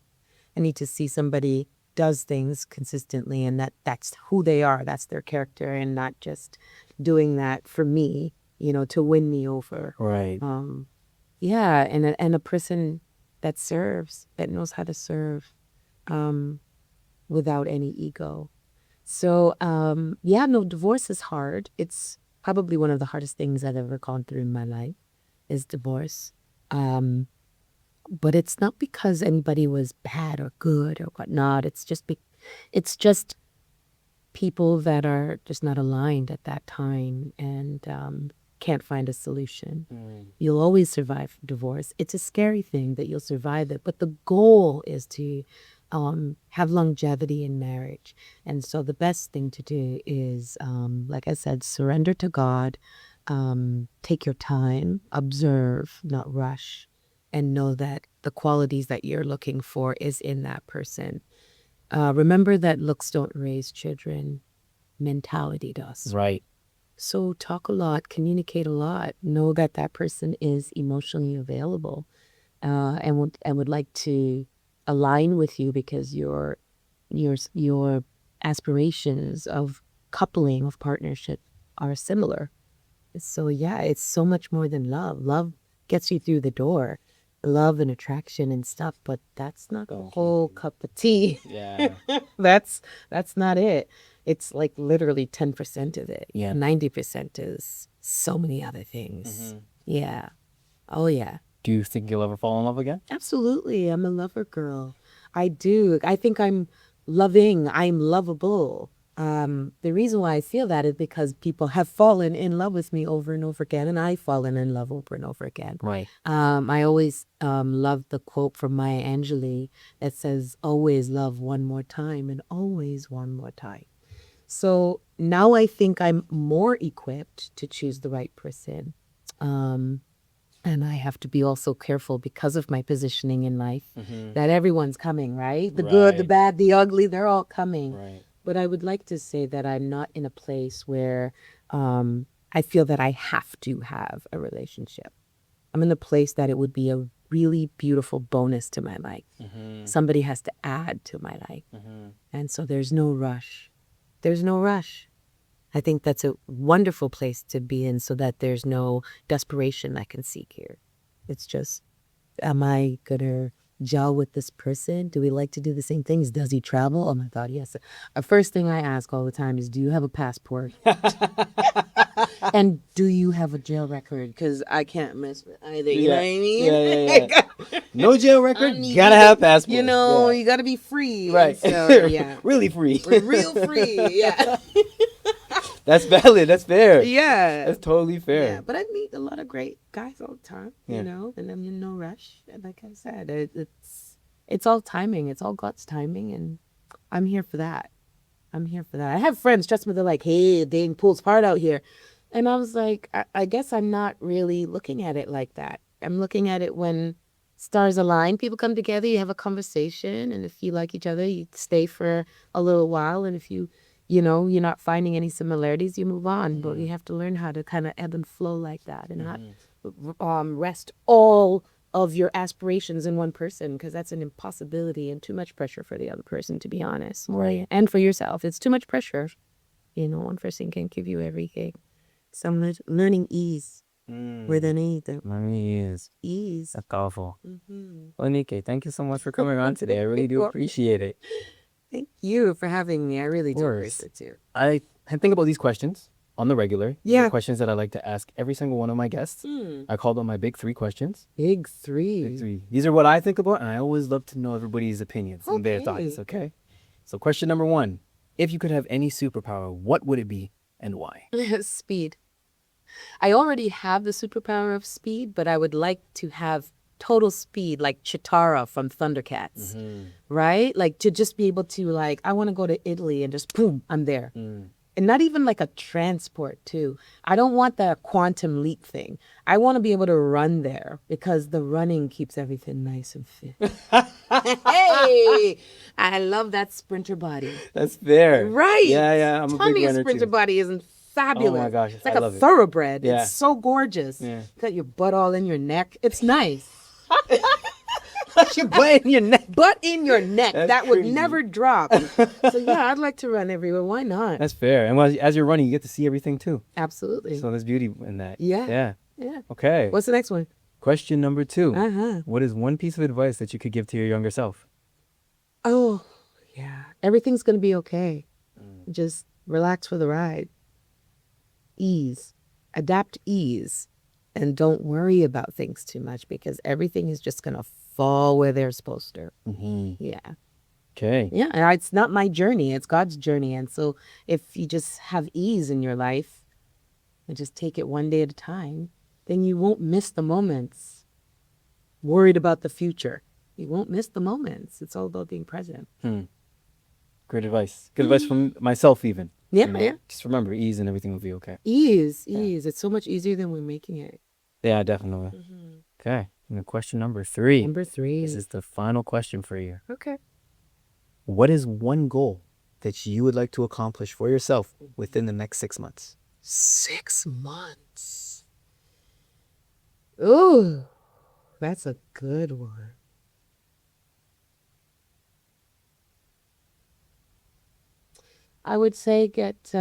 I need to see somebody does things consistently and that's who they are, that's their character, and not just doing that for me, to win me over. Right. Yeah, and a person that serves, that knows how to serve without any ego. So, yeah, no, divorce is hard. It's probably one of the hardest things I've ever gone through in my life is divorce. But it's not because anybody was bad or good or whatnot. It's just people that are just not aligned at that time and can't find a solution. You'll always survive divorce. It's a scary thing that you'll survive it, but the goal is to have longevity in marriage. And so the best thing to do is, like I said, surrender to God, take your time, observe, not rush, and know that the qualities that you're looking for is in that person. Remember that looks don't raise children, mentality does. Right. So talk a lot, communicate a lot, know that that person is emotionally available, and would like to align with you because your aspirations of coupling, of partnership are similar. So yeah, it's so much more than love. Love gets you through the door. love and attraction and stuff, but that's not the whole cup of tea. Yeah. That's not it. It's like literally 10% of it. Yeah. 90% is so many other things. Yeah. Oh yeah. Do you think you'll ever fall in love again? Absolutely. I'm a lover girl. I do. I think I'm loving. I'm lovable. The reason why I feel that is because people have fallen in love with me over and over again, and I've fallen in love over and over again. Right. I always love the quote from Maya Angelou that says, always love one more time and always one more time. So now I think I'm more equipped to choose the right person. And I have to be also careful because of my positioning in life that everyone's coming, right? The good, the bad, the ugly, they're all coming. Right. But I would like to say that I'm not in a place where I feel that I have to have a relationship. I'm in a place that it would be a really beautiful bonus to my life. Somebody has to add to my life. And so there's no rush. There's no rush. I think that's a wonderful place to be in so that there's no desperation I can seek here. It's just, am I going to gel with this person? Do we like to do the same things? Does he travel? Oh my God, yes. The first thing I ask all the time is, do you have a passport? And do you have a jail record? Because I can't mess with either. You know what I mean? Yeah. No jail record, gotta have passport. You know, you got to be free. Right. So, yeah. Really free. Real free, yeah. That's valid. That's fair. Yeah. That's totally fair. Yeah, but I meet a lot of great guys all the time, you know, and I'm in no rush. And like I said, it's all timing. It's all God's timing, and I'm here for that. I'm here for that. I have friends, trust me, they're like, hey, dang, pool's hard out here. And I was like, I guess I'm not really looking at it like that. I'm looking at it when stars align, people come together, you have a conversation, and if you like each other, you stay for a little while, and if you know, you're not finding any similarities, you move on. But you have to learn how to kind of ebb and flow like that and not rest all of your aspirations in one person, because that's an impossibility and too much pressure for the other person, to be honest. Right. And for yourself. It's too much pressure. You know, one person can't give you everything. So I'm learning ease. With an E. Ease. That's powerful. Olunike, thank you so much for coming on today. I really do appreciate it. Thank you for having me. I really do appreciate it too. I think about these questions on the regular. Yeah. The questions that I like to ask every single one of my guests. I call them my big three questions. Big three. Big three. These are what I think about, and I always love to know everybody's opinions and their thoughts, okay? So question number one, if you could have any superpower, what would it be and why? Speed. I already have the superpower of speed, but I would like to have total speed, like Chitara from Thundercats, right? Like to just be able to, like, I want to go to Italy and just boom, I'm there. And not even like a transport too. I don't want the quantum leap thing. I want to be able to run there because the running keeps everything nice and fit. Hey, I love that sprinter body. That's fair. Right. Yeah. I'm a big runner sprinter too. body isn't fabulous. Oh my gosh, it's like I a love it. thoroughbred. Yeah. It's so gorgeous. Yeah. Got your butt all in your neck. It's nice. Your butt in your neck. Butt in your neck. That's that would crazy. never drop. So yeah, I'd like to run everywhere. Why not? That's fair. And as you're running, you get to see everything too. Absolutely. So there's beauty in that. Yeah. Okay. What's the next one? Question number two. Uh-huh. What is one piece of advice that you could give to your younger self? Oh, yeah. Everything's going to be okay. Just relax for the ride. Ease. Adapt ease. And don't worry about things too much because everything is just going to fall where they're supposed to. Yeah. Okay. Yeah. It's not my journey. It's God's journey. And so if you just have ease in your life and just take it one day at a time, then you won't miss the moments. Worried about the future. You won't miss the moments. It's all about being present. Great advice. Good advice from myself even. Yeah, You know, yeah. Just remember, ease and everything will be okay. Ease. It's so much easier than we're making it. Yeah, definitely. Okay. And question number three. Number three. This is the final question for you. Okay. What is one goal that you would like to accomplish for yourself within the next 6 months? 6 months. Ooh, that's a good one. I would say get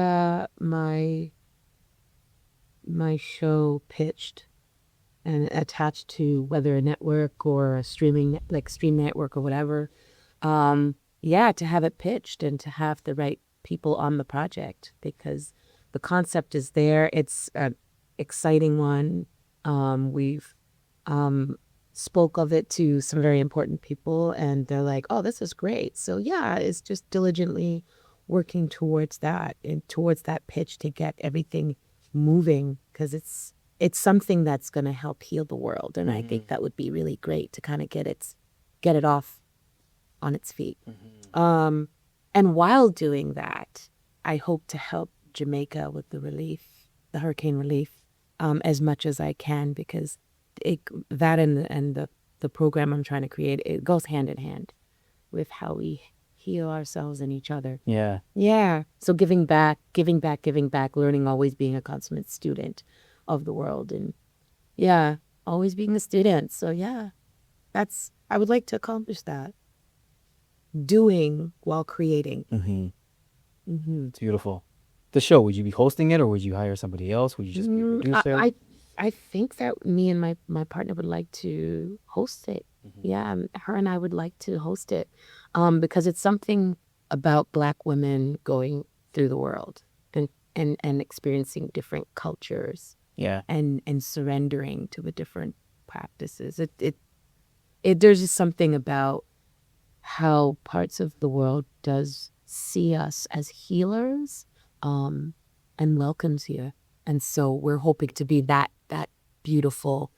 my show pitched and attached to whether a network or a streaming like stream network or whatever. Yeah, to have it pitched and to have the right people on the project because the concept is there. It's an exciting one. We've spoke of it to some very important people and they're like, oh, this is great. So yeah, it's just diligently working towards that and towards that pitch to get everything moving because it's something that's going to help heal the world. And I think that would be really great to kind of get it off on its feet. And while doing that, I hope to help Jamaica with the hurricane relief, as much as I can because that and the program I'm trying to create, it goes hand in hand with how we heal ourselves and each other. Yeah. Yeah. So giving back, learning, always being a consummate student of the world. And yeah, always being a student. So yeah, I would like to accomplish that. Doing while creating. It's beautiful. The show, would you be hosting it or would you hire somebody else? Would you just be a producer? I think that me and my partner would like to host it. Yeah, her and I would like to host it because it's something about Black women going through the world and experiencing different cultures. Yeah. And surrendering to the different practices. There's just something about how parts of the world does see us as healers and welcomes here. And so we're hoping to be that beautiful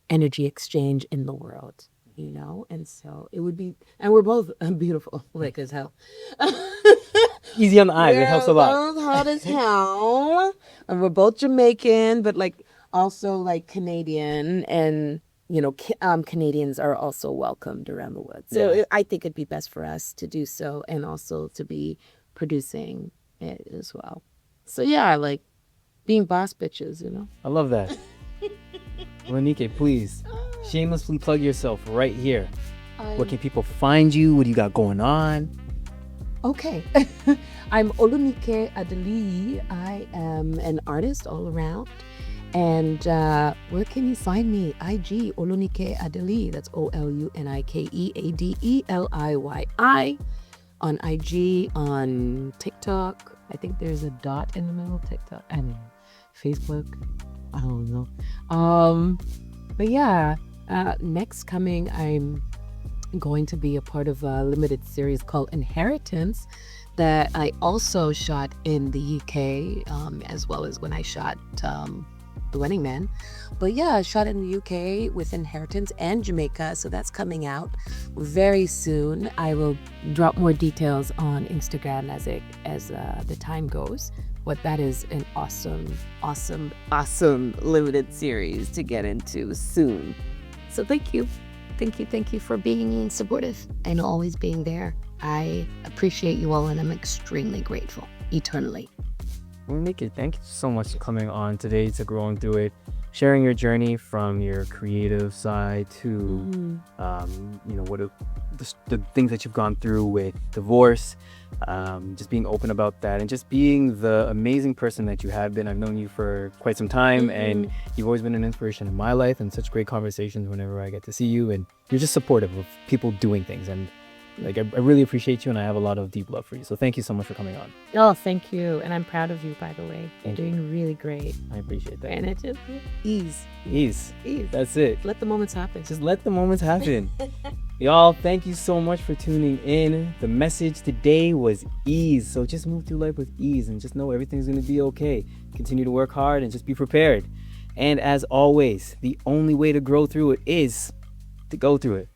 energy exchange in the world, And so it would be, and we're both beautiful, like as hell. Easy on the eyes. It helps a lot. We're both hot as hell. And we're both Jamaican, but like also like Canadian and Canadians are also welcomed around the world. So I think it'd be best for us to do so and also to be producing it as well. So yeah, I like being boss bitches, I love that. Olunike, please, shamelessly plug yourself right here. Where can people find you? What do you got going on? Okay. I'm Olunike Adeliyi. I am an artist all around. And where can you find me? IG, Olunike Adeliyi. That's Olunike Adeliyi. On IG, on TikTok. I think there's a dot in the middle of TikTok. And Facebook. I don't know. But yeah, next coming, I'm going to be a part of a limited series called Inheritance that I also shot in the UK, as well as when I shot The Wedding Man. But yeah, I shot in the UK with Inheritance and Jamaica, so that's coming out very soon. I will drop more details on Instagram as the time goes. But that is an awesome limited series to get into soon. So thank you for being supportive and always being there. I appreciate you all and I'm extremely grateful, eternally. Olunike, thank you so much for coming on today to Growing Through It, sharing your journey from your creative side to, the things that you've gone through with divorce, just being open about that and just being the amazing person that you have been. I've known you for quite some time and you've always been an inspiration in my life and such great conversations whenever I get to see you, and you're just supportive of people doing things, and like I really appreciate you and I have a lot of deep love for you. So thank you so much for coming on. Oh, thank you. And I'm proud of you, by the way. You're doing really great. I appreciate that. And it's just ease. That's it. Let the moments happen. Just let the moments happen. Y'all, thank you so much for tuning in. The message today was ease. So just move through life with ease and just know everything's going to be okay. Continue to work hard and just be prepared. And as always, the only way to grow through it is to go through it.